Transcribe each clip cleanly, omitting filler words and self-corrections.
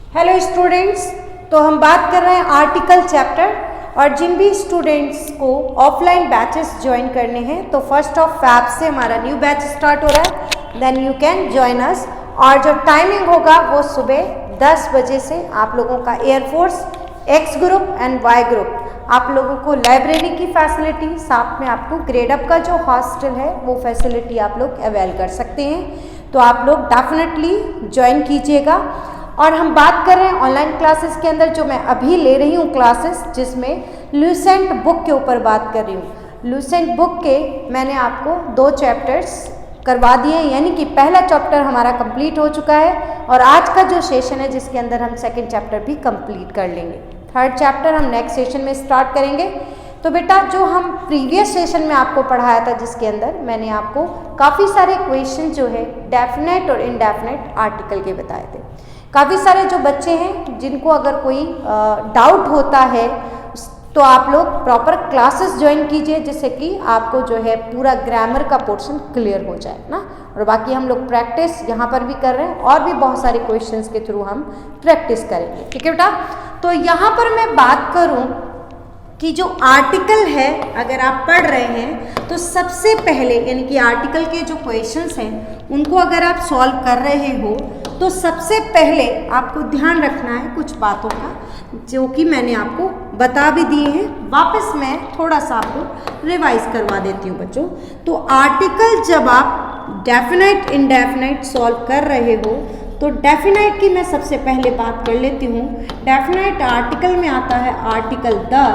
Hello students, तो हम बात कर रहे हैं आर्टिकल चैप्टर। और जिन भी स्टूडेंट्स को ऑफलाइन बैचेस ज्वाइन करने हैं तो 1 फैब से हमारा न्यू बैच स्टार्ट हो रहा है, then you can join us. और जो टाइमिंग होगा वो सुबह 10 बजे से आप लोगों का air force X group and Y group, आप लोगों को लाइब्रेरी की फैसिलिटी, साथ में आपको ग्रेड अप का जो हॉस्टल है वो फैसिलिटी आप लोग अवेल कर सकते हैं। तो आप लोग डेफिनेटली ज्वाइन कीजिएगा। और हम बात कर रहे हैं ऑनलाइन क्लासेस के अंदर जो मैं अभी ले रही हूँ क्लासेस, जिसमें लूसेंट बुक के ऊपर बात कर रही हूँ। लूसेंट बुक के मैंने आपको 2 चैप्टर्स करवा दिए, यानी कि पहला चैप्टर हमारा कंप्लीट हो चुका है और आज का जो सेशन है जिसके अंदर हम सेकंड चैप्टर भी कंप्लीट कर लेंगे। थर्ड चैप्टर हम नेक्स्ट सेशन में स्टार्ट करेंगे। तो बेटा जो हम प्रीवियस सेशन में आपको पढ़ाया था जिसके अंदर मैंने आपको काफ़ी सारे क्वेश्चन जो है डेफिनेट और इनडेफिनेट आर्टिकल के बताए थे। काफ़ी सारे जो बच्चे हैं जिनको अगर कोई डाउट होता है तो आप लोग प्रॉपर क्लासेस ज्वाइन कीजिए, जिससे कि आपको जो है पूरा ग्रामर का पोर्शन क्लियर हो जाए ना। और बाकी हम लोग प्रैक्टिस यहाँ पर भी कर रहे हैं और भी बहुत सारे क्वेश्चंस के थ्रू हम प्रैक्टिस करेंगे, ठीक है बेटा। तो यहाँ पर मैं बात करूँ कि जो आर्टिकल है अगर आप पढ़ रहे हैं तो सबसे पहले यानी कि आर्टिकल के जो क्वेश्चंस हैं उनको अगर आप सॉल्व कर रहे हो तो सबसे पहले आपको ध्यान रखना है कुछ बातों का, जो कि मैंने आपको बता भी दिए हैं। वापस मैं थोड़ा सा आपको रिवाइज करवा देती हूँ बच्चों। तो आर्टिकल जब आप डेफिनेट इनडेफिनेट सॉल्व कर रहे हो तो डेफिनेट की मैं सबसे पहले बात कर लेती हूँ। डेफिनेट आर्टिकल में आता है आर्टिकल द,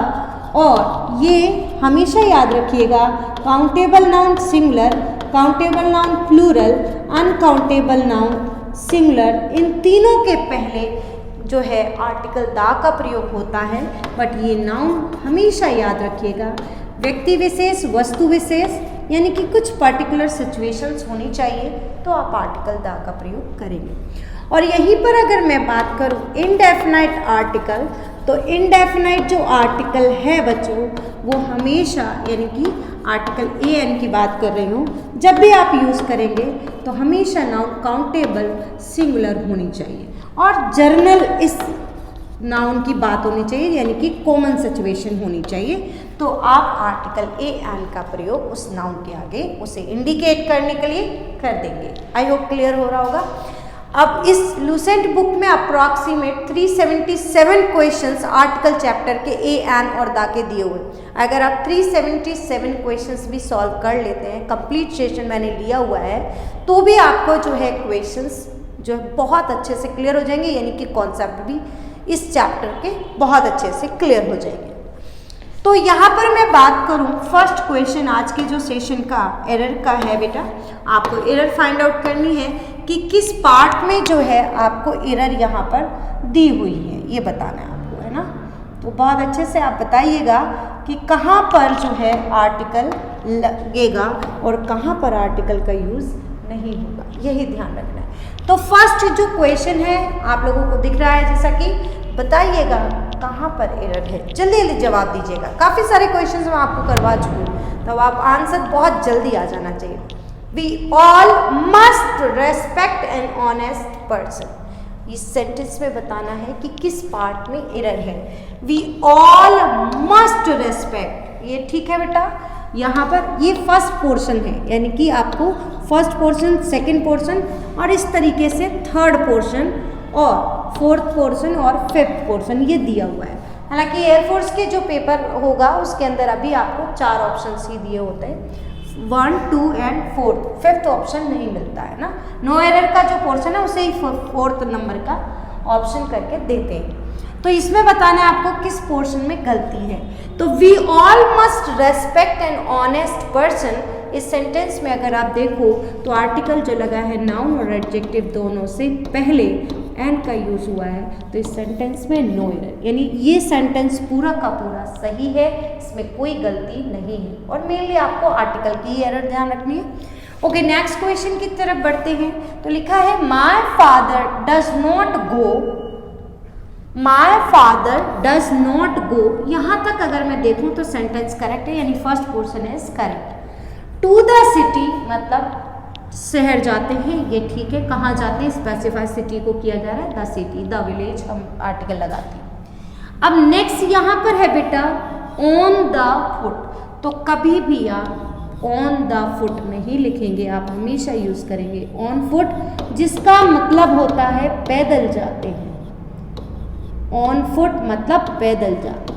और ये हमेशा याद रखिएगा countable noun singular, countable noun plural, uncountable noun singular, इन तीनों के पहले जो है आर्टिकल दा का प्रयोग होता है। बट ये नाउन हमेशा याद रखिएगा व्यक्ति विशेष, वस्तु विशेष, यानी कि कुछ पर्टिकुलर सिचुएशंस होनी चाहिए तो आप आर्टिकल दा का प्रयोग करेंगे। और यहीं पर अगर मैं बात करूं इनडेफिनाइट आर्टिकल, तो इनडेफिनाइट जो आर्टिकल है बच्चों वो हमेशा, यानी कि आर्टिकल ए एन की बात कर रही हूँ, जब भी आप यूज़ करेंगे तो हमेशा नाउन काउंटेबल सिंगुलर होनी चाहिए और जर्नल इस नाउन की बात होनी चाहिए, यानी कि कॉमन सिचुएशन होनी चाहिए। तो आप आर्टिकल ए एन का प्रयोग उस नाउन के आगे उसे इंडिकेट करने के लिए कर देंगे। आई होप क्लियर हो रहा होगा। अब इस लूसेंट बुक में अप्रॉक्सीमेट 377 क्वेश्चंस आर्टिकल चैप्टर के ए एन और दा के दिए हुए। अगर आप 377 क्वेश्चंस भी सॉल्व कर लेते हैं, कंप्लीट सेशन मैंने लिया हुआ है, तो भी आपको जो है क्वेश्चंस जो है बहुत अच्छे से क्लियर हो जाएंगे, यानी कि कॉन्सेप्ट भी इस चैप्टर के बहुत अच्छे से क्लियर हो जाएंगे। तो यहाँ पर मैं बात करूँ फर्स्ट क्वेश्चन आज के जो सेशन का एरर का है बेटा, आपको एरर फाइंड आउट करनी है कि किस पार्ट में जो है आपको एरर यहाँ पर दी हुई है, ये बताना है आपको, है ना। तो बहुत अच्छे से आप बताइएगा कि कहाँ पर जो है आर्टिकल लगेगा और कहाँ पर आर्टिकल का यूज़ नहीं होगा, यही ध्यान रखना है। तो फर्स्ट जो क्वेश्चन है आप लोगों को दिख रहा है, जैसा कि बताइएगा कहाँ पर एरर है, जल्दी जल्दी जवाब दीजिएगा। काफ़ी सारे क्वेश्चंस मैं आपको करवा चुकी हूँ, तो आप आंसर बहुत जल्दी आ जाना चाहिए। We all must respect an honest person. इस सेंटेंस में बताना है कि किस पार्ट में एरर है। We all must respect, ये ठीक है बेटा। यहाँ पर ये फर्स्ट पोर्शन है, यानी कि आपको फर्स्ट पोर्शन, सेकंड पोर्शन और इस तरीके से थर्ड पोर्शन और फोर्थ पोर्शन और फिफ्थ पोर्शन ये दिया हुआ है। हालांकि एयरफोर्स के जो पेपर होगा उसके अंदर अभी आपको 4 ऑप्शन ही दिए होते हैं, 1, 2 एंड 4, फिफ्थ ऑप्शन नहीं मिलता है ना। नो एरर का जो पोर्शन है उसे ही 4th नंबर का ऑप्शन करके देते हैं। तो इसमें बताना है आपको किस पोर्शन में गलती है। तो we all must respect an honest person, इस सेंटेंस में अगर आप देखो तो आर्टिकल जो लगा है नाउन और एडजेक्टिव दोनों से पहले एन का यूज़ हुआ है, तो इस सेंटेंस में नो एरर, यानी ये सेंटेंस पूरा का पूरा सही है, इसमें कोई गलती नहीं है। और मेनली आपको आर्टिकल की एरर ध्यान रखनी है। ओके, नेक्स्ट क्वेश्चन की तरफ बढ़ते हैं। तो लिखा है my father does not go, my father does not go, यहाँ तक अगर मैं देखूँ तो सेंटेंस करेक्ट है, यानी first portion is correct. To the city मतलब शहर जाते हैं, ये ठीक है। कहाँ जाते हैं, स्पेसिफाई सिटी को किया जा रहा है, द सिटी, द विलेज, हम आर्टिकल लगाते हैं। अब नेक्स्ट यहाँ पर है बेटा ऑन द फुट, तो कभी भी आप ऑन द फुट नहीं लिखेंगे, आप हमेशा यूज करेंगे ऑन फुट, जिसका मतलब होता है पैदल जाते हैं। ऑन फुट मतलब पैदल जाते।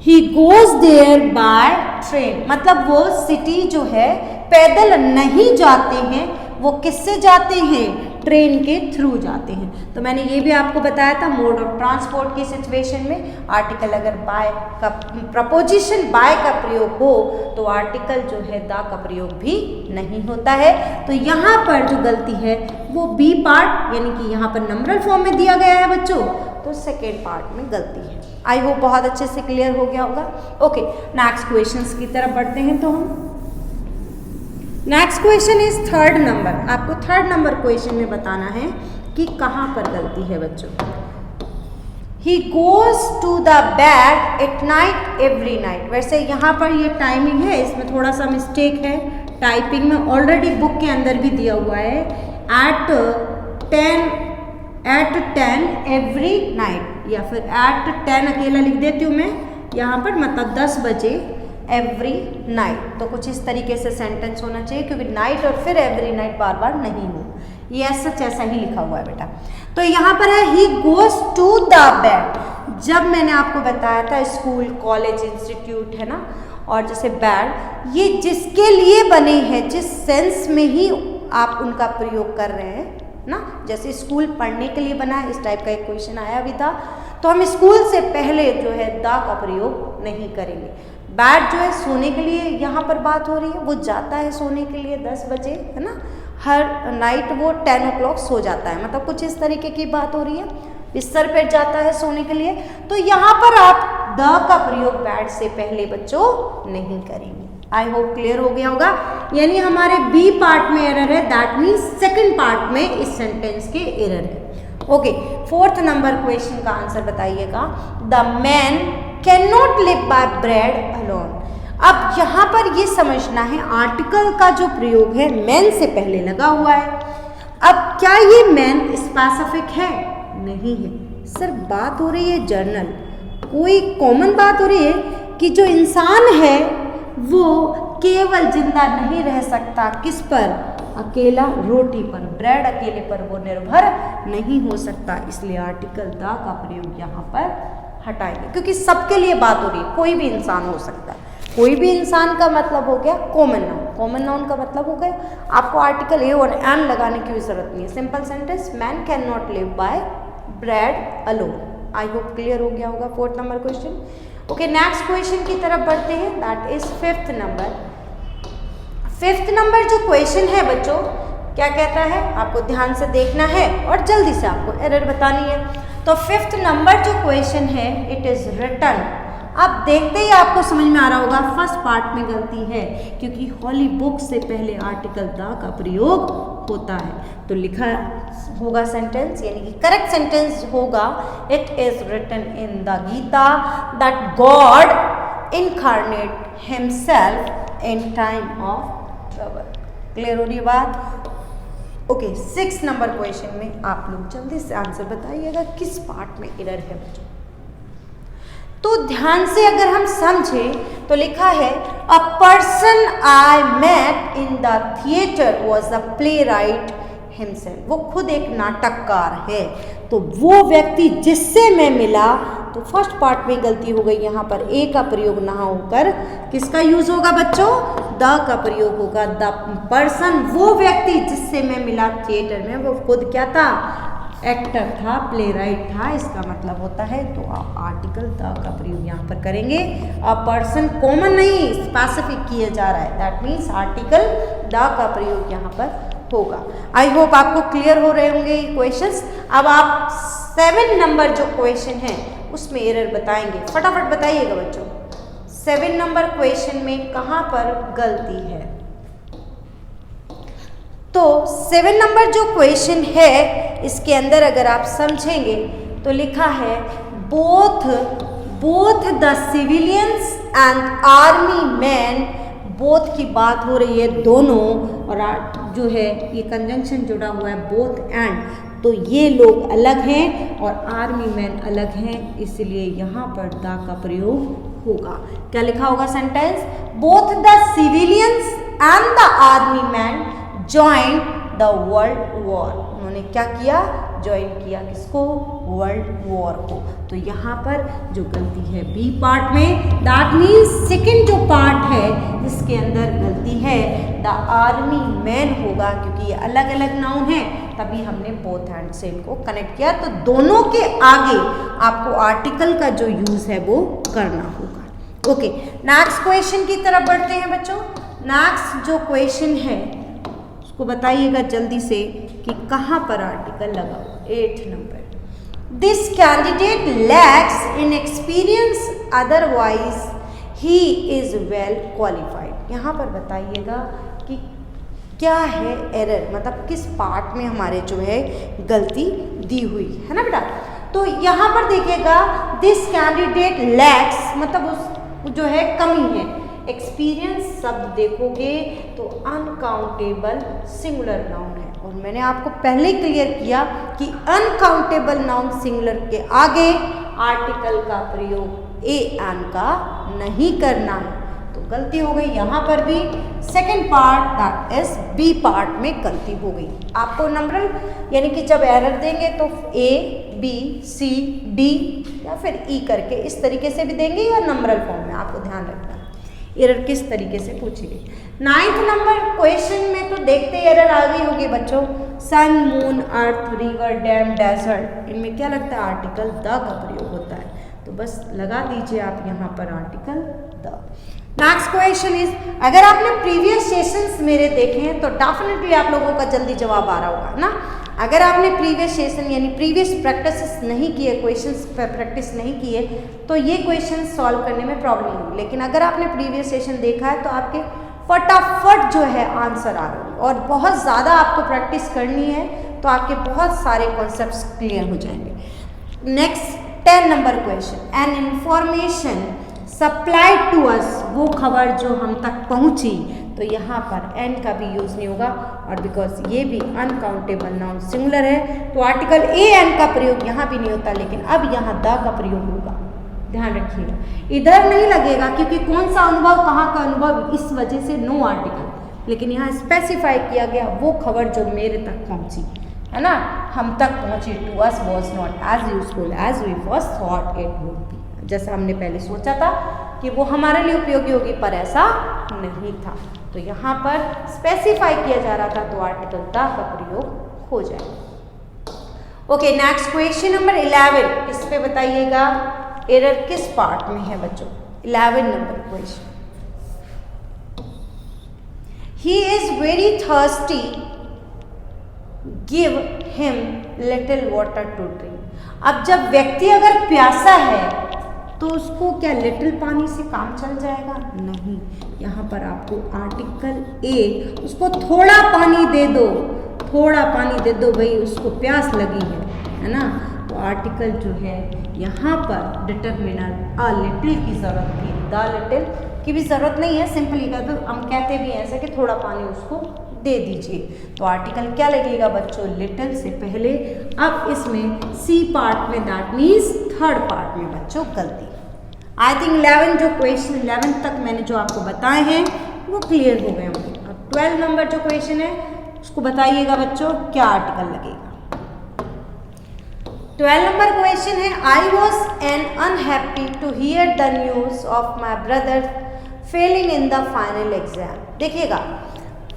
He goes there by train, मतलब वो सिटी जो है पैदल नहीं जाते हैं, वो किससे जाते हैं, ट्रेन के थ्रू जाते हैं। तो मैंने ये भी आपको बताया था मोड ऑफ ट्रांसपोर्ट की सिचुएशन में आर्टिकल अगर बाय का प्रपोजिशन बाय का प्रयोग हो तो आर्टिकल जो है द का प्रयोग भी नहीं होता है। तो यहाँ पर जो गलती है वो बी पार्ट, यानी कि यहाँ पर नंबरल फॉर्म में दिया गया है बच्चों, तो सेकेंड पार्ट में गलती है। आई होप बहुत अच्छे से क्लियर हो गया होगा। ओके, नेक्स्ट क्वेश्चंस की तरफ बढ़ते हैं। तो हम next question is third number. आपको थर्ड नंबर क्वेश्चन में बताना है कि कहाँ पर गलती है बच्चों। He goes to the bed at night every night. वैसे यहाँ पर ये टाइमिंग है, इसमें थोड़ा सा मिस्टेक है टाइपिंग में, ऑलरेडी बुक के अंदर भी दिया हुआ है एट 10 एवरी नाइट, या फिर एट 10 अकेला लिख देती हूँ मैं यहाँ पर, मतलब 10 बजे एवरी नाइट। तो कुछ इस तरीके से सेंटेंस होना चाहिए, क्योंकि नाइट और फिर एवरी नाइट बार बार नहीं हो, ये सच ऐसा ही लिखा हुआ है बेटा। तो यहाँ पर है he goes to the bed. जब मैंने आपको बताया था स्कूल, कॉलेज, इंस्टीट्यूट है ना, और जैसे बेड, ये जिसके लिए बने हैं, जिस सेंस में ही आप उनका प्रयोग कर रहे हैं ना, जैसे स्कूल पढ़ने के लिए बना है, इस टाइप का एक क्वेश्चन आया भी था, तो हम स्कूल से पहले जो है द का प्रयोग नहीं करेंगे। बैड जो है सोने के लिए यहाँ पर बात हो रही है, वो जाता है सोने के लिए 10 बजे, है ना, हर नाइट वो 10 o'clock सो जाता है, मतलब कुछ इस तरीके की बात हो रही है, बिस्तर पर जाता है सोने के लिए। तो यहाँ पर आप द का प्रयोग बैड से पहले बच्चों नहीं करेंगे। आई होप क्लियर हो गया होगा। यानी हमारे बी पार्ट में एरर है, दैट मीन्स सेकंड पार्ट में इस सेंटेंस के एरर है। ओके, फोर्थ नंबर क्वेश्चन का आंसर बताइएगा। The man can not live by bread alone. अब यहाँ पर ये समझना है आर्टिकल का जो प्रयोग है मैन से पहले लगा हुआ है। अब क्या ये मैन स्पेसिफिक है? नहीं है सर, बात हो रही है जनरल, कोई कॉमन बात हो रही है कि जो इंसान है वो केवल जिंदा नहीं रह सकता, किस पर? अकेला रोटी पर, ब्रेड अकेले पर वो निर्भर नहीं हो सकता। इसलिए आर्टिकल द का प्रयोग यहाँ पर हटाएंगे, क्योंकि सबके लिए बात हो रही है, कोई भी इंसान हो सकता है। कोई भी इंसान का मतलब हो गया कॉमन नाउन, कॉमन नाउन का मतलब हो गया आपको आर्टिकल ए और एन लगाने की जरूरत नहीं है। Simple sentence, man can not live by bread alone. I hope clear हो गया होगा fourth number question. Okay, next question की तरफ बढ़ते हैं, that is fifth number. Fifth number जो क्वेश्चन है बच्चों, क्या कहता है आपको ध्यान से देखना है और जल्दी से आपको एरर बतानी है। तो फिफ्थ नंबर जो क्वेश्चन है, इट इज रिटन। अब देखते ही आपको समझ में आ रहा होगा फर्स्ट पार्ट में गलती है, क्योंकि होली बुक से पहले आर्टिकल द का प्रयोग होता है। तो लिखा होगा सेंटेंस, यानी कि करेक्ट सेंटेंस होगा, it is written in the Gita that God incarnate himself in time of trouble. Clear हो रही बात? ओके, 6 नंबर क्वेश्चन में आप लोग जल्दी से आंसर बताइएगा किस पार्ट में एरर है बच्चों। तो ध्यान से अगर हम समझें तो लिखा है a person I met in the theatre was a playwright himself. वो खुद एक नाटककार है। तो वो व्यक्ति जिससे मैं मिला, तो फर्स्ट पार्ट में गलती हो गई, यहाँ पर ए का प्रयोग ना होकर किसका यूज होगा बच्चों? द का प्रयोग होगा। द पर्सन, वो व्यक्ति जिससे मैं मिला थिएटर में, वो खुद क्या था? एक्टर था, प्ले राइट था। इसका मतलब होता है, तो आप आर्टिकल द का प्रयोग यहाँ पर करेंगे। अ पर्सन कॉमन नहीं, स्पेसिफिक किया जा रहा है, दैट मीन्स आर्टिकल द का प्रयोग यहाँ पर होगा। आई होप आपको क्लियर हो रहे होंगे ये क्वेश्चंस। अब आप 7 नंबर जो क्वेश्चन है उसमें एरर बताएंगे, फटाफट बताइएगा बच्चों। 7 नंबर क्वेश्चन में कहाँ पर गलती है? तो 7 नंबर जो क्वेश्चन है, इसके अंदर अगर आप समझेंगे तो लिखा है both the civilians and army man both की बात हो रही है, दोनों, और जो है ये कंजंक्शन जुड़ा हुआ है बोथ एंड, तो ये लोग अलग हैं और आर्मी मैन अलग हैं, इसलिए यहाँ पर द का प्रयोग होगा। क्या लिखा होगा sentence? Both the civilians and the army man join the world war. उन्होंने क्या किया? ज्वाइन किया किसको? वर्ल्ड वॉर को। तो यहाँ पर जो गलती है बी पार्ट में, दैट मीन्स सेकेंड जो पार्ट है इसके अंदर गलती है, द आर्मी मैन होगा, क्योंकि ये अलग अलग नाउन है, तभी हमने बोथ एंड से इनको कनेक्ट किया। तो दोनों के आगे आपको आर्टिकल का जो यूज है वो करना होगा। ओके, नेक्स्ट क्वेश्चन की तरफ बढ़ते हैं बच्चों। नेक्स्ट जो क्वेश्चन है उसको बताइएगा जल्दी से कि कहाँ पर आर्टिकल लगा हुआ। 8 number, this candidate lakhs in experience otherwise he is well qualified. यहाँ पर बताइएगा कि क्या है एरर, मतलब किस पार्ट में हमारे जो है गलती दी हुई है ना बेटा। तो यहाँ पर देखिएगा दिस कैंडिडेट लैक्स, मतलब उस जो है कमी है। एक्सपीरियंस शब्द देखोगे तो अनकाउंटेबल सिंगुलर नाउन है, और मैंने आपको पहले क्लियर किया कि अनकाउंटेबल नाउन सिंगुलर के आगे आर्टिकल का प्रयोग ए एन का नहीं करना है। तो गलती हो गई यहाँ पर भी। Second part that is B part में गलती हो गई। आपको नंबरल यानी कि जब एरर देंगे तो ए बी सी डी या फिर ई करके इस तरीके से भी देंगे या नंबरल फॉर्म में, आपको ध्यान रखना एरर किस तरीके से पूछी गई। 9th नंबर क्वेश्चन में तो देखते एरर आ गई होगी बच्चों। सन, मून, अर्थ, रिवर, डैम, डेजर्ट, इनमें क्या लगता है? आर्टिकल द का प्रयोग होता है। तो बस लगा दीजिए आप यहाँ पर article the. Next question is, अगर आपने प्रीवियस सेशंस मेरे देखे हैं तो डेफिनेटली आप लोगों का जल्दी जवाब आ रहा होगा ना। अगर आपने प्रीवियस सेशन यानी प्रीवियस प्रैक्टिस नहीं किए, क्वेश्चंस पर प्रैक्टिस नहीं किए, तो ये क्वेश्चन सॉल्व करने में प्रॉब्लम होगी। लेकिन अगर आपने प्रीवियस सेशन देखा है तो आपके फटाफट जो है आंसर आ रहे हैं, और बहुत ज़्यादा आपको प्रैक्टिस करनी है तो आपके बहुत सारे कॉन्सेप्ट्स क्लियर हो जाएंगे। Next 10 number question, an information supplied to us, वो खबर जो हम तक पहुंची, तो यहाँ पर एन का भी यूज़ नहीं होगा, और बिकॉज ये भी अनकाउंटेबल नाउन सिंगुलर है तो आर्टिकल ए एन का प्रयोग यहाँ भी नहीं होता, लेकिन अब यहाँ द का प्रयोग होगा। ध्यान रखिएगा, इधर नहीं लगेगा क्योंकि कौन सा अनुभव, कहाँ का अनुभव, इस वजह से नो आर्टिकल। लेकिन यहाँ स्पेसिफाई किया गया वो खबर जो मेरे तक पहुँची है ना, हम तक पहुँची। To us was not as useful as we first thought it would be, जैसा हमने पहले सोचा था कि वो हमारे लिए उपयोगी होगी, पर ऐसा नहीं था। तो यहाँ पर स्पेसिफाई किया जा रहा था तो आर्टिकल द का प्रयोग हो जाएगा। ओके, नेक्स्ट क्वेश्चन नंबर 11, इस पे बताइएगा एरर किस पार्ट में है बच्चों। 11 number question, he is very thirsty, give him little water to drink. अब जब व्यक्ति अगर प्यासा है तो उसको क्या लिटिल पानी से काम चल जाएगा? नहीं, यहाँ पर आपको आर्टिकल ए, उसको थोड़ा पानी दे दो, थोड़ा पानी दे दो भाई, उसको प्यास लगी है ना। तो आर्टिकल जो है यहाँ पर डिटरमिनर अ लिटिल की ज़रूरत थी, द लिटिल की भी ज़रूरत नहीं है। सिंपली कहते हम कहते भी हैं ऐसा कि थोड़ा पानी उसको दे दीजिए। तो आर्टिकल क्या लगेगा बच्चों? लिटिल से पहले। अब इसमें सी पार्ट में दैट मीन्स थर्ड पार्ट में बच्चों गलती। आई थिंक 11 जो क्वेश्चन 11 तक मैंने जो आपको बताए हैं वो क्लियर हो गए होंगे। अब 12 नंबर जो क्वेश्चन है उसको बताइएगा बच्चों क्या आर्टिकल लगेगा। 12 नंबर क्वेश्चन है, I was an unhappy to hear the news of my brother failing in the final exam. देखिएगा,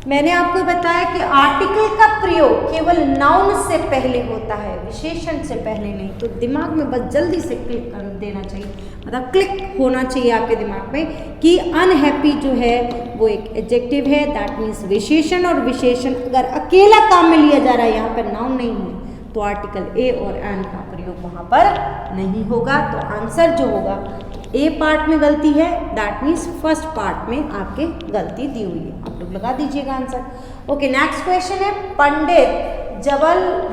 मैंने आपको बताया कि आर्टिकल का प्रयोग केवल नाउन से पहले होता है, विशेषण से पहले नहीं। तो दिमाग में बस जल्दी से क्लिक कर देना चाहिए, मतलब क्लिक होना चाहिए आपके दिमाग में कि अनहैप्पी जो है वो एक एडजेक्टिव है, दैट मीन्स विशेषण, और विशेषण अगर अकेला काम में लिया जा रहा है, यहाँ पर नाउन नहीं है, तो आर्टिकल ए और एन का प्रयोग वहाँ पर नहीं होगा। तो आंसर जो होगा ए पार्ट में गलती है, दैट मीन्स फर्स्ट पार्ट में आपके गलती दी हुई है, आप लोग लगा दीजिएगा आंसर। ओके, नेक्स्ट क्वेश्चन है, पंडित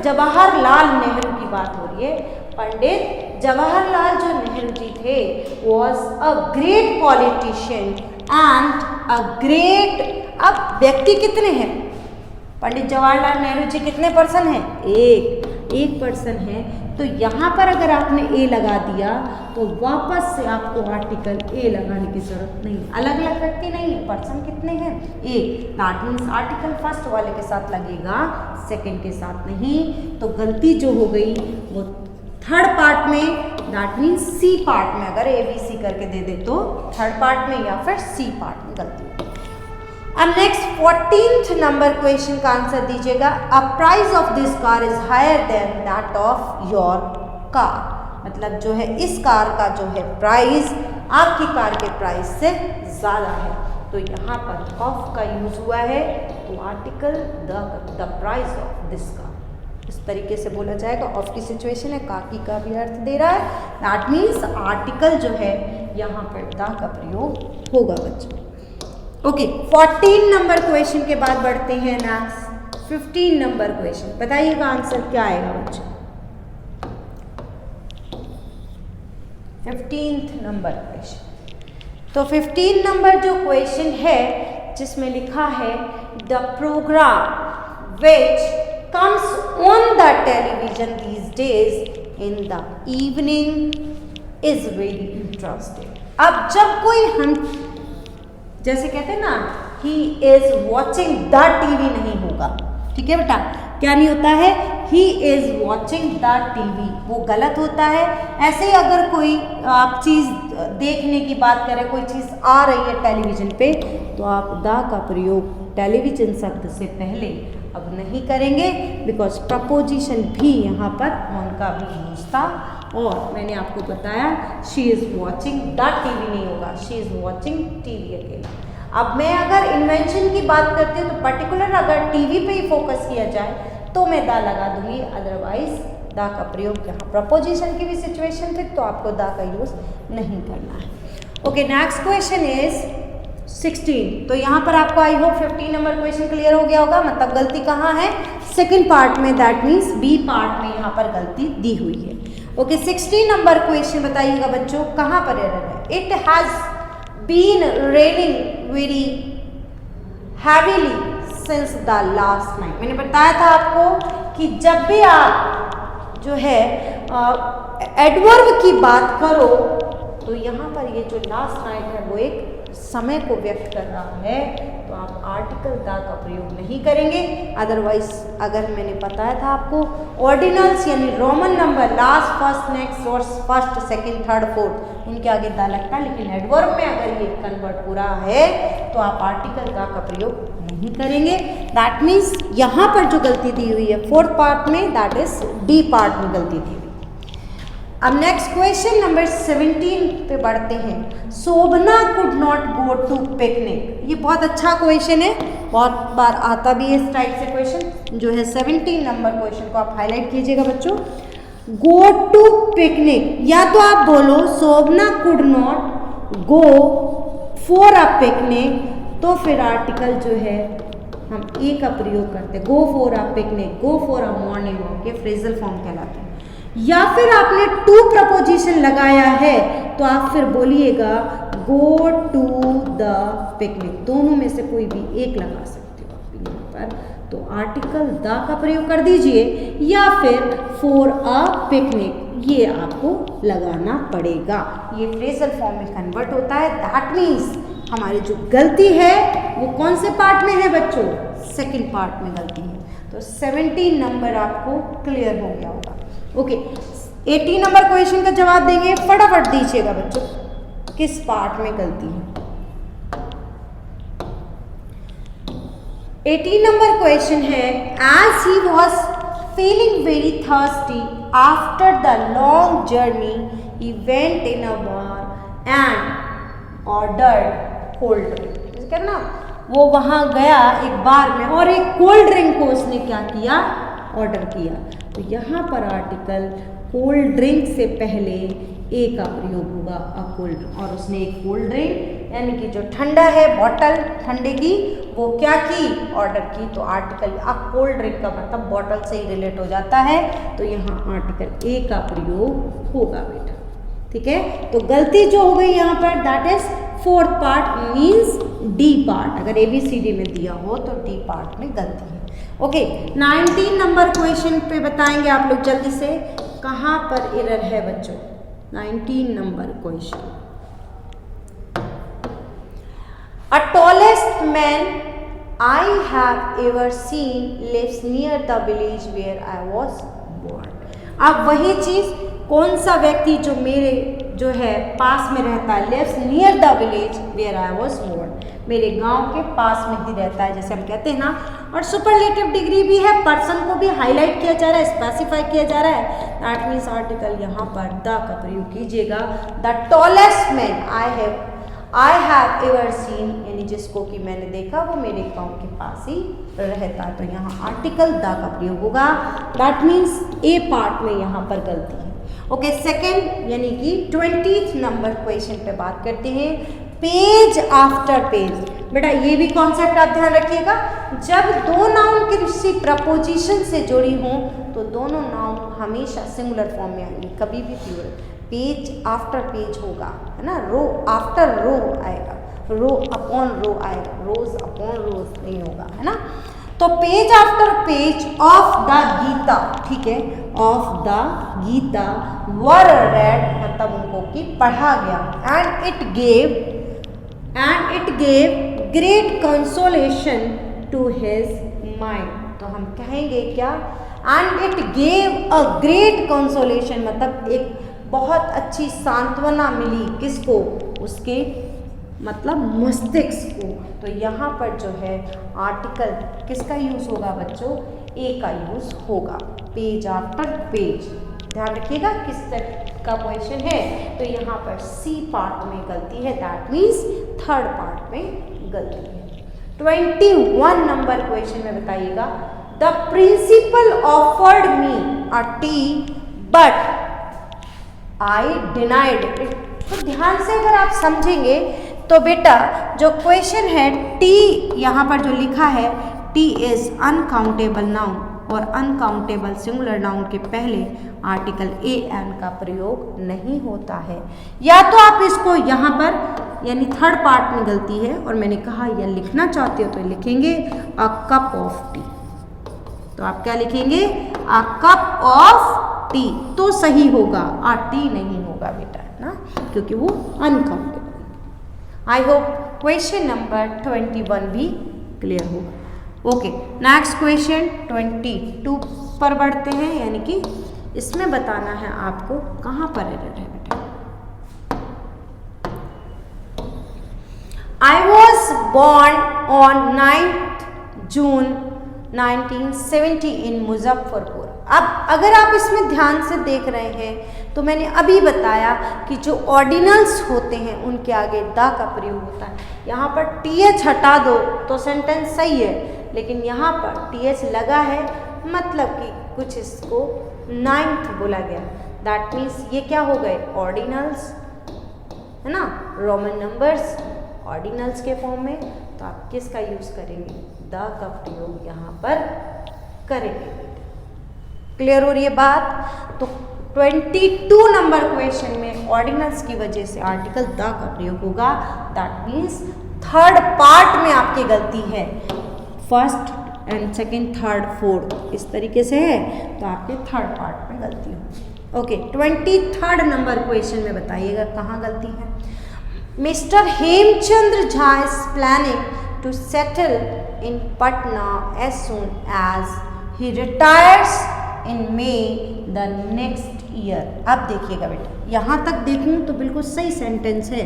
जवाहरलाल नेहरू की बात हो रही है। पंडित जवाहरलाल जो नेहरू जी थे was a great politician and a great, अब व्यक्ति कितने हैं, पंडित जवाहरलाल नेहरू जी कितने पर्सन हैं, एक पर्सन है। तो यहाँ पर अगर आपने ए लगा दिया तो वापस से आपको आर्टिकल ए लगाने की जरूरत नहीं, अलग अलग व्यक्ति नहीं है, पर्सन कितने हैं, एक। दैट मीन्स आर्टिकल फर्स्ट वाले के साथ लगेगा, सेकंड के साथ नहीं। तो गलती जो हो गई वो थर्ड पार्ट में, दैट मीन्स सी पार्ट में, अगर ए बी सी करके दे दे तो थर्ड पार्ट में या फिर सी पार्ट में गलती होगी। अब नेक्स्ट 14th नंबर क्वेश्चन का आंसर दीजिएगा। A price of this car is higher than that of your car, मतलब जो है इस कार का जो है प्राइस आपकी कार के प्राइस से ज़्यादा है। तो यहाँ पर ऑफ का यूज हुआ है, तो article the price of this car, इस तरीके से बोला जाएगा। ऑफ की सिचुएशन है, काकी का भी अर्थ दे रहा है, दैट मीन्स आर्टिकल जो है यहाँ पर द का प्रयोग होगा बच्चों। ओके, 14 नंबर क्वेश्चन के बाद बढ़ते हैं नेक्स्ट 15 नंबर क्वेश्चन। बताइएगा आंसर क्या आएगा बच्चों। 15th number question. तो 15 नंबर जो क्वेश्चन है जिसमें लिखा है the programme which comes on the television these days in the evening is very interesting। अब जब कोई हम जैसे कहते हैं ना he is watching the TV नहीं होगा, ठीक है बेटा, क्या नहीं होता है, he is watching the TV, वो गलत होता है। ऐसे ही अगर कोई आप चीज़ देखने की बात करें, कोई चीज़ आ रही है टेलीविज़न पे, तो आप द का प्रयोग टेलीविज़न शब्द से पहले अब नहीं करेंगे, बिकॉज प्रपोजिशन भी यहाँ पर ऑन का भी यूज था। और मैंने आपको बताया she is watching the TV नहीं होगा, शी इज़ वॉचिंग टीवी अकेला। अब मैं अगर इन्वेंशन की बात करती हूँ तो पर्टिकुलर अगर टीवी पे ही फोकस किया जाए तो मैं द लगा दूंगी, अदरवाइज द का प्रयोग यहाँ प्रपोजिशन की भी सिचुएशन थी तो आपको द का यूज नहीं करना है। Okay, next question is 16। तो यहाँ पर आपको I hope 15 number question clear हो गया होगा। मतलब गलती कहाँ है, सेकंड पार्ट में, दैट मीन्स बी पार्ट में यहाँ पर गलती दी हुई है। ओके, 16 नंबर क्वेश्चन बताइएगा बच्चों, कहाँ पर एरर है। It has been raining very heavily since the last night. मैंने बताया था आपको कि जब भी आप जो है एडवर्ब की बात करो तो यहाँ पर ये जो लास्ट नाइट है वो एक समय को व्यक्त कर रहा है, तो आप आर्टिकल द का प्रयोग नहीं करेंगे। अदरवाइज अगर मैंने बताया था आपको ऑर्डिनल्स यानी Roman number last, first, next और फर्स्ट, सेकंड, थर्ड, फोर्थ, इनके आगे द लगता है, लेकिन एडवर्ब में अगर ये कन्वर्ट हो रहा है तो आप आर्टिकल द का प्रयोग नहीं करेंगे। दैट मीन्स यहाँ पर जो गलती दी हुई है फोर्थ पार्ट में, दैट इज डी पार्ट में गलती दी हुई। अब नेक्स्ट क्वेश्चन नंबर 17 पे बढ़ते हैं। Shobhana could not go to picnic. ये बहुत अच्छा क्वेश्चन है, बहुत बार आता भी है इस टाइप से क्वेश्चन, जो है 17 नंबर क्वेश्चन को आप हाईलाइट कीजिएगा बच्चों। गो टू पिकनिक, या तो आप बोलो Shobhana could not go for a picnic, तो फिर आर्टिकल जो है हम ए का प्रयोग करते हैं, गो for a picnic, go for a morning walk, ये फ्रेजल फॉर्म कहलाते हैं। या फिर आपने टू प्रपोजिशन लगाया है तो आप फिर बोलिएगा गो टू द पिकनिक, दोनों में से कोई भी एक लगा सकते हो आप यहाँ पर, तो आर्टिकल द का प्रयोग कर दीजिए, या फिर फॉर अ पिकनिक ये आपको लगाना पड़ेगा। ये फ्रेजल फॉर्म में कन्वर्ट होता है। दैट मीन्स हमारी जो गलती है वो कौन से पार्ट में है बच्चों, सेकंड पार्ट में गलती है। तो 17 नंबर आपको क्लियर हो गया होगा। ओके, 18 नंबर क्वेश्चन का जवाब देंगे, फटाफट दीजिएगा बच्चों, किस पार्ट में गलती है। 18 नंबर क्वेश्चन है, as he was feeling very thirsty after the long journey he went in a bar and ordered cold drink. क्या ना, वो वहाँ गया एक बार में और एक कोल्ड ड्रिंक को उसने क्या किया, ऑर्डर किया। तो यहाँ पर आर्टिकल कोल्ड ड्रिंक से पहले ए का प्रयोग होगा, अ कोल्ड, और उसने एक कोल्ड ड्रिंक यानी कि जो ठंडा है बोतल ठंडे की, वो क्या की, ऑर्डर की। तो आर्टिकल अ कोल्ड ड्रिंक का मतलब बोतल से ही रिलेट हो जाता है, तो यहाँ आर्टिकल ए का प्रयोग होगा बेटा, ठीक है। तो गलती जो हो गई यहाँ पर that is fourth part means D part, अगर ABCD में दिया हो तो डी पार्ट में गलती है। ओके 19 नंबर क्वेश्चन पे बताएंगे आप लोग जल्दी से कहाँ पर एरर है बच्चों। 19 number question, A tallest man I have ever seen lives near the village where I was born। अब वही चीज, कौन सा व्यक्ति जो मेरे जो है पास में रहता है, lives near the village where I was born, मेरे गांव के पास में ही रहता है, जैसे हम कहते हैं ना। और सुपरलेटिव डिग्री भी है, पर्सन को भी हाईलाइट किया जा रहा है, स्पेसिफाई किया जा रहा है। दैट मीन्स आर्टिकल यहाँ पर द का प्रयोग कीजिएगा। The tallest man I have ever seen, यानी जिसको कि मैंने देखा वो मेरे गांव के पास ही रहता है, तो यहाँ आर्टिकल द का प्रयोग होगा। दैट मीन्स ए पार्ट में यहाँ पर गलती है। ओके सेकेंड यानी कि 20th नंबर क्वेश्चन पे बात करते हैं, पेज आफ्टर पेज। बेटा ये भी कॉन्सेप्ट आप ध्यान रखिएगा, जब दो नाउन किसी प्रपोजिशन से जुड़ी हों तो दोनों नाउन हमेशा सिंगुलर फॉर्म में आएंगे, कभी भी प्लूरल। पेज आफ्टर पेज होगा, है ना, रो आफ्टर रो आएगा, रो अपॉन रो आएगा, रोज अपॉन रोज नहीं होगा, है ना। तो page after page of the Gita, ठीक है, of the Gita were read, मतलब उनको कि पढ़ा गया। And it gave great consolation to his mind, तो हम कहेंगे क्या, and it gave a great consolation, मतलब एक बहुत अच्छी सांत्वना मिली, किसको, उसके मतलब मस्तिष्क को। तो यहाँ पर जो है आर्टिकल किसका यूज होगा बच्चों, ए का यूज होगा, पेज आफ्टर पेज। ध्यान रखिएगा किस तरह का क्वेश्चन है, तो यहाँ पर सी पार्ट में गलती है, दैट मीन्स थर्ड पार्ट में गलती है। 21 नंबर क्वेश्चन में बताइएगा, the principal offered me a tea but I denied it. तो ध्यान से अगर आप समझेंगे तो बेटा जो क्वेश्चन है, टी यहाँ पर जो लिखा है, टी इज अनकाउंटेबल नाउन, और अनकाउंटेबल सिंगुलर नाउन के पहले आर्टिकल ए एन का प्रयोग नहीं होता है। या तो आप इसको यहाँ पर यानी थर्ड पार्ट में गलती है, और मैंने कहा या लिखना चाहते हो तो लिखेंगे अ कप ऑफ टी, तो आप क्या लिखेंगे, अ कप ऑफ टी, तो सही होगा, आ टी नहीं होगा बेटा, ना, क्योंकि वो uncountable. I hope question number 21 भी क्लियर होगा। ओके नेक्स्ट क्वेश्चन 22 पर बढ़ते हैं, यानी कि इसमें बताना है आपको कहाँ पर एरर है बेटा। I was born on 9th जून 1970 इन मुजफ्फरपुर। अब अगर आप इसमें ध्यान से देख रहे हैं तो मैंने अभी बताया कि जो ऑर्डिनल्स होते हैं उनके आगे द का प्रयोग होता है। यहाँ पर टीएच हटा दो तो सेंटेंस सही है, लेकिन यहाँ पर टीएच लगा है, मतलब कि कुछ इसको 9th बोला गया। दैट मीन्स ये क्या हो गए, ऑर्डिनल्स, है ना, रोमन नंबर्स ऑर्डिनल्स के फॉर्म में। तो आप किसका यूज करेंगे, द का प्रयोग यहाँ पर करेंगे। क्लियर हो रही है बात। तो 22 नंबर क्वेश्चन में ऑर्डिनल्स की वजह से आर्टिकल द का प्रयोग होगा। दैट मीन्स थर्ड पार्ट में आपकी गलती है, first and second third fourth इस तरीके से है, तो आपके थर्ड पार्ट में गलती होगी। ओके 23rd नंबर क्वेश्चन में बताइएगा कहाँ गलती है। Mister Hemchandra Jha is planning to settle in Patna as soon as he retires in May the next year. अब देखिएगा बेटा, यहाँ तक देखूँ तो बिल्कुल सही सेंटेंस है,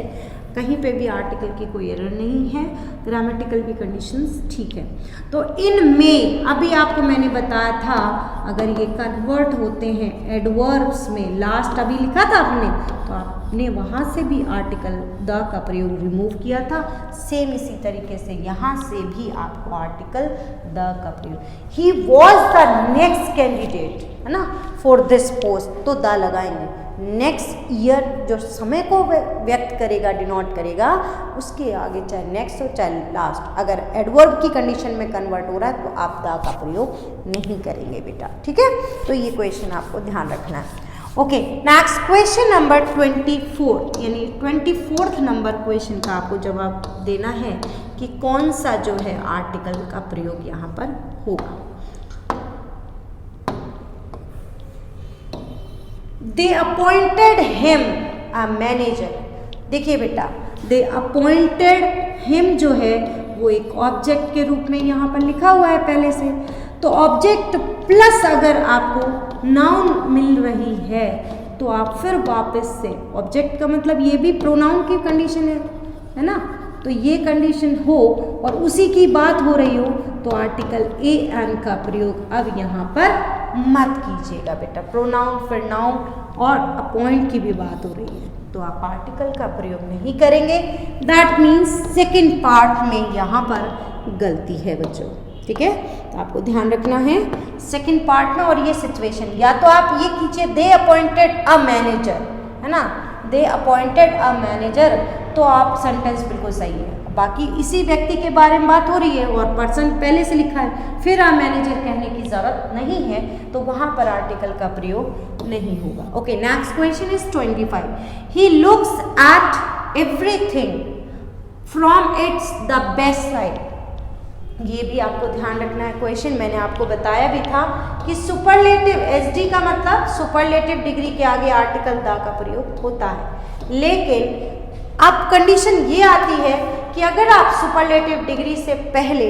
कहीं पे भी आर्टिकल की कोई एरर नहीं है, ग्रामेटिकल भी कंडीशंस ठीक है। तो इन में अभी आपको मैंने बताया था, अगर ये कन्वर्ट होते हैं एडवर्ब्स में, लास्ट अभी लिखा था आपने, तो आपने वहाँ से भी आर्टिकल द का प्रयोग रिमूव किया था। सेम इसी तरीके से यहाँ से भी आपको आर्टिकल द का प्रयोग, he was the next candidate, है ना, फॉर दिस पोस्ट, तो द लगाएंगे। नेक्स्ट ईयर जो समय को व्यक्त करेगा, डिनोट करेगा, उसके आगे चाहे नेक्स्ट हो चाहे लास्ट, अगर एडवर्ब की कंडीशन में कन्वर्ट हो रहा है तो आप द का प्रयोग नहीं करेंगे बेटा, ठीक है। तो ये क्वेश्चन आपको ध्यान रखना है। ओके, नेक्स्ट क्वेश्चन नंबर 24, यानी 24th नंबर क्वेश्चन का आपको जवाब देना है कि कौन सा जो है आर्टिकल का प्रयोग यहाँ पर होगा। दे अपॉइंटेड हिम अ मैनेजर। देखिए बेटा, दे अपॉइंटेड हिम जो है वो एक ऑब्जेक्ट के रूप में यहाँ पर लिखा हुआ है पहले से, तो ऑब्जेक्ट प्लस अगर आपको नाउन मिल रही है तो आप फिर वापस से, ऑब्जेक्ट का मतलब ये भी प्रोनाउन की कंडीशन है ना, तो ये कंडीशन हो और उसी की बात हो रही हो तो आर्टिकल ए एन का प्रयोग अब यहाँ पर मत कीजिएगा बेटा। प्रोनाउन फिर नाउन और अपॉइंट की भी बात हो रही है तो आप आर्टिकल का प्रयोग नहीं करेंगे। दैट मीन्स सेकेंड पार्ट में यहाँ पर गलती है बच्चों, ठीक है, तो आपको ध्यान रखना है सेकेंड पार्ट में। और ये सिचुएशन या तो आप ये कीजिए दे अपॉइंटेड अ मैनेजर, है ना, दे अपॉइंटेड अ मैनेजर, तो आप सेंटेंस बिल्कुल सही है। बाकी इसी व्यक्ति के बारे में बात हो रही है और पर्सन पहले से लिखा है, फिर अ मैनेजर कहने की जरूरत नहीं है, तो वहां पर आर्टिकल का प्रयोग नहीं होगा। Okay, next question is 25। He looks at everything from its the best side. ये भी आपको ध्यान रखना है क्वेश्चन, मैंने आपको बताया भी था कि सुपरलेटिव एसडी का मतलब सुपरलेटिव डिग्री के आगे आर्टिकल द का प्रयोग होता है, लेकिन अब कंडीशन ये आती है कि अगर आप सुपरलेटिव डिग्री से पहले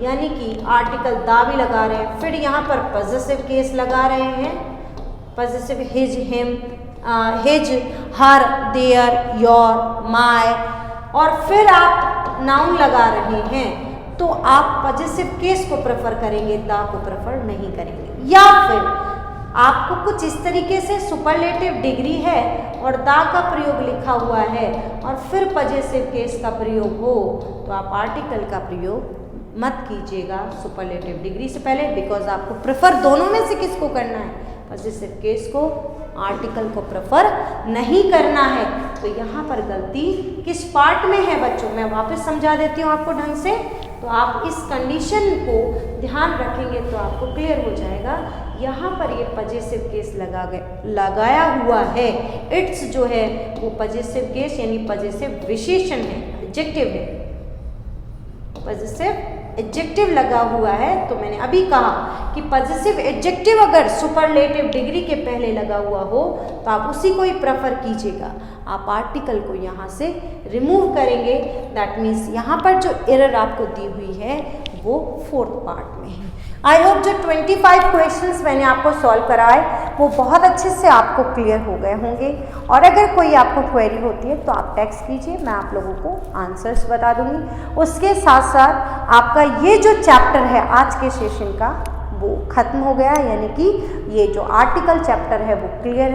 यानी कि आर्टिकल द भी लगा रहे हैं, फिर यहाँ पर पॉजिटिव केस लगा रहे हैं, positive his, him, his, her, their, your, my, और फिर आप नाउन लगा रहे हैं तो आप पॉजिटिव केस को प्रेफर करेंगे, द को प्रेफर नहीं करेंगे। या फिर आपको कुछ इस तरीके से सुपरलेटिव डिग्री है और द का प्रयोग लिखा हुआ है और फिर पॉजिटिव केस का प्रयोग हो तो आप आर्टिकल का प्रयोग मत कीजिएगा सुपरलेटिव डिग्री से पहले, बिकॉज आपको प्रेफर दोनों में से किसको करना है, पॉजिटिव केस को, आर्टिकल को प्रेफर नहीं करना है। तो यहाँ पर गलती किस पार्ट में है बच्चों, मैं वापस समझा देती हूँ आपको ढंग से, तो आप इस कंडीशन को ध्यान रखेंगे तो आपको क्लियर हो जाएगा। यहाँ पर ये पॉजिटिव केस लगाया हुआ है, इट्स जो है वो पॉजिटिव केस यानी पॉजिटिव विशेषण है, एडजेक्टिव है, पॉजिटिव एडजेक्टिव लगा हुआ है। तो मैंने अभी कहा कि पॉजिटिव एडजेक्टिव अगर सुपरलेटिव डिग्री के पहले लगा हुआ हो तो आप उसी को ही प्रेफर कीजिएगा, आप आर्टिकल को यहाँ से रिमूव करेंगे। दैट मीन्स यहाँ पर जो एरर आपको दी हुई है वो फोर्थ पार्ट में है। आई होप जो 25 क्वेश्चंस मैंने आपको सॉल्व कराए वो बहुत अच्छे से आपको क्लियर हो गए होंगे, और अगर कोई आपको क्वेरी होती है तो आप टेक्स्ट कीजिए, मैं आप लोगों को आंसर्स बता दूंगी। उसके साथ साथ आपका ये जो चैप्टर है आज के सेशन का वो ख़त्म हो गया, यानी कि ये जो आर्टिकल चैप्टर है वो क्लियर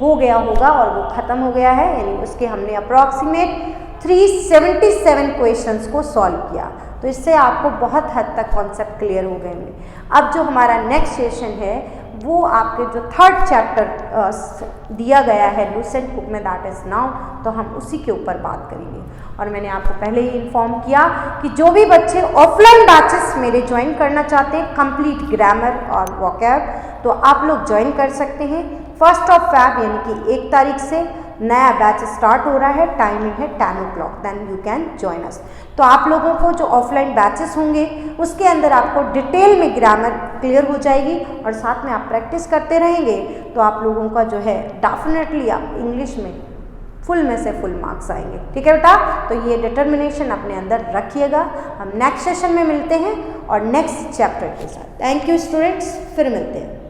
हो गया होगा और वो ख़त्म हो गया है, यानी उसके हमने अप्रॉक्सीमेट 377 क्वेश्चंस को सॉल्व किया, तो इससे आपको बहुत हद तक कॉन्सेप्ट क्लियर हो गए होंगे। अब जो हमारा नेक्स्ट सेशन है वो आपके जो थर्ड चैप्टर दिया गया है लूसेंट बुक में, दैट इज़ नाउन, तो हम उसी के ऊपर बात करेंगे। और मैंने आपको पहले ही इन्फॉर्म किया कि जो भी बच्चे ऑफलाइन बैचेस मेरे ज्वाइन करना चाहते हैं कंप्लीट ग्रामर और वोकैब, तो आप लोग ज्वाइन कर सकते हैं। 1 Feb यानी कि 1 तारीख से नया बैच स्टार्ट हो रहा है, टाइमिंग है 10 o'clock, then you can join us. तो आप लोगों को जो ऑफलाइन बैचेस होंगे उसके अंदर आपको डिटेल में ग्रामर क्लियर हो जाएगी और साथ में आप प्रैक्टिस करते रहेंगे तो आप लोगों का जो है डेफिनेटली आप इंग्लिश में फुल में से फुल मार्क्स आएंगे। ठीक है बेटा, तो ये डिटर्मिनेशन अपने अंदर रखिएगा। हम नेक्स्ट सेशन में मिलते हैं और नेक्स्ट चैप्टर के साथ। थैंक यू स्टूडेंट्स, फिर मिलते हैं।